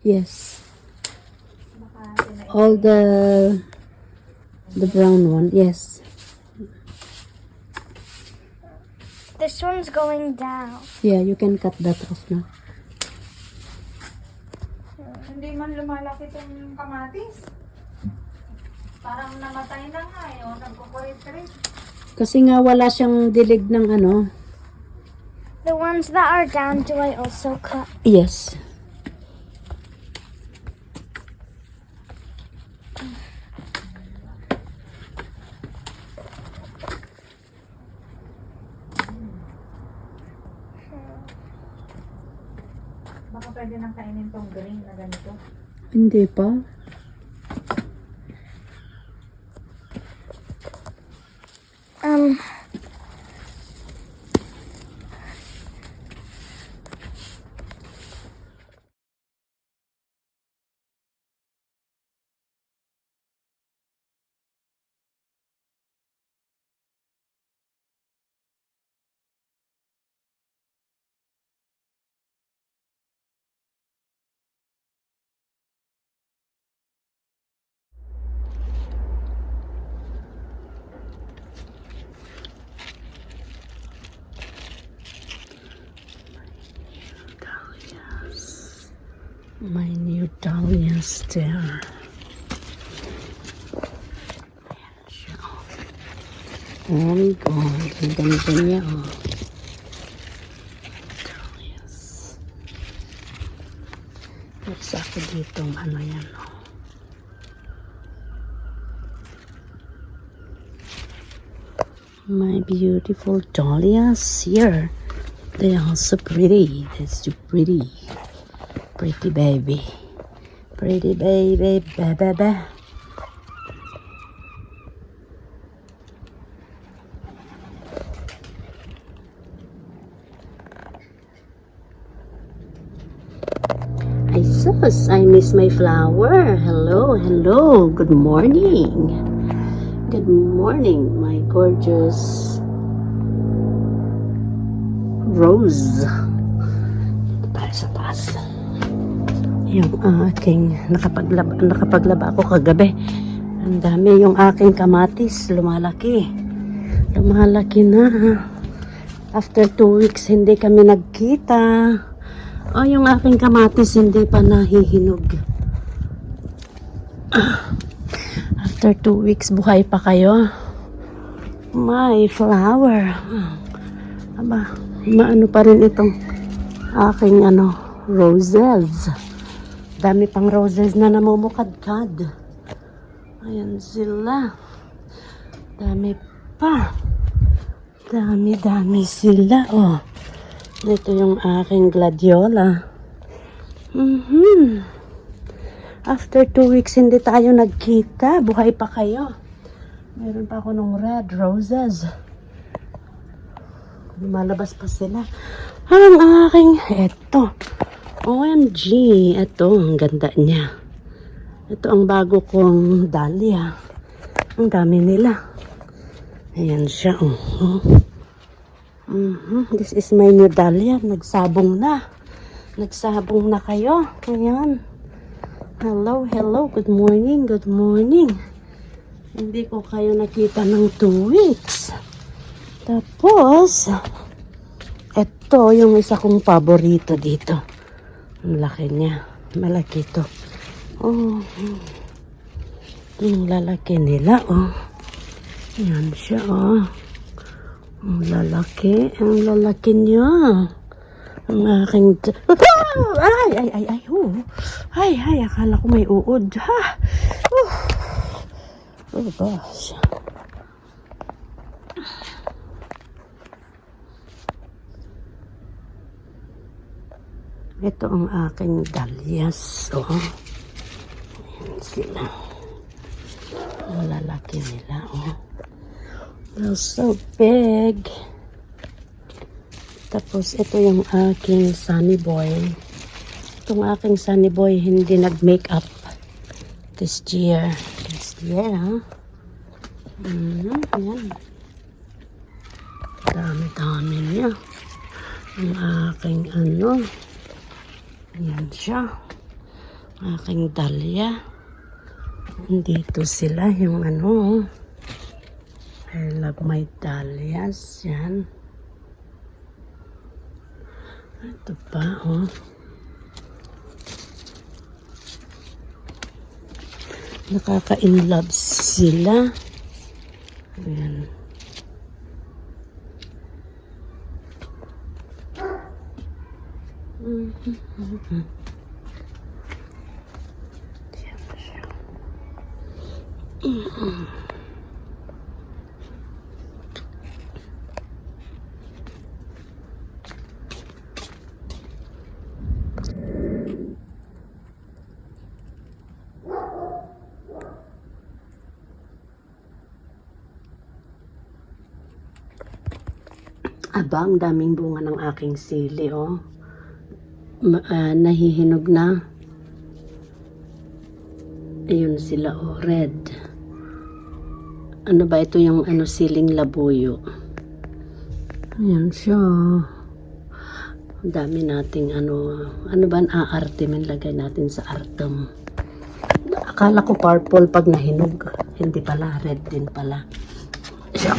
Yes. All the brown one. Yes. This one's going down. Yeah, you can cut that off now. Hindi man lumalaki itong kamatis. Parang namatay na nga eh. O, nagkukurit-rit. Kasi nga wala siyang dilig ng ano. The ones that are down, do I also cut? Yes. Baka pwede nang kainin tong green na ganito. Hindi pa. My new dahlias there. Ayan siya. Oh my God. Ang ganda niya. Oh. Dahlias. Next ako dito. Ano yan. Oh. My beautiful dahlias here. They are so pretty. They're so pretty. Pretty baby. Pretty baby. Baby. Ay sus, I miss my flower. Hello, hello. Good morning. Good morning, my gorgeous rose. Dito tayo sa taas. Yung aking nakapaglaba ako kagabi. Ang dami yung aking kamatis. Lumalaki. Lumalaki na. After 2 weeks, hindi kami nagkita. Oh, yung aking kamatis hindi pa nahihinog. After 2 weeks, buhay pa kayo. My flower. Aba, maano pa rin itong aking roses. Dami pang roses na namumukadkad. Ayan sila. Dami pa. Dami sila. Oh. Ito yung aking gladiola. After 2 weeks hindi tayo nagkita. Buhay pa kayo. Meron pa ako ng red roses. Lumalabas pa sila. Ang aking eto. OMG. Ito, ang ganda niya. Ito ang bago kong dahlia. Ang dami nila. Ayan siya. This is my new dahlia. Nagsabong na. Nagsabong na kayo. Ayan. Hello, hello. Good morning, good morning. Hindi ko kayo nakita ng 2 weeks. Tapos, ito yung isa kong paborito dito. Ang laki niya. Malaki to. Oh. Yung lalaki nila, oh. Yan siya, oh. Ang lalaki. Ang lalaki niya. Ang aking... Ay, oh. Ay, akala ko may uod. Ha? Oh gosh. Ito ang aking dahlias. Oh. Ayan sila. Ang lalaki nila. Oh. They're so big. Tapos ito yung aking sunny boy. Itong aking sunny boy hindi nag-makeup this year. Ha? Ayan. Dami niya. Ang aking Ayan siya. Aking dahlia. Dito sila yung ano. I love my dahlias. Yan. Ito pa, oh. Nakaka-inlove sila. Ayan. Diyan na siya. Aba, ang daming bunga ng aking sili, oh. Nahihinog na. Ayun sila, oh, red. Ano ba ito yung ano, siling labuyo? Ayan siya. Ang dami nating ano ba ang aarte man lagay natin sa artem. Akala ko purple pag nahinog. Hindi pala, red din pala. Siya.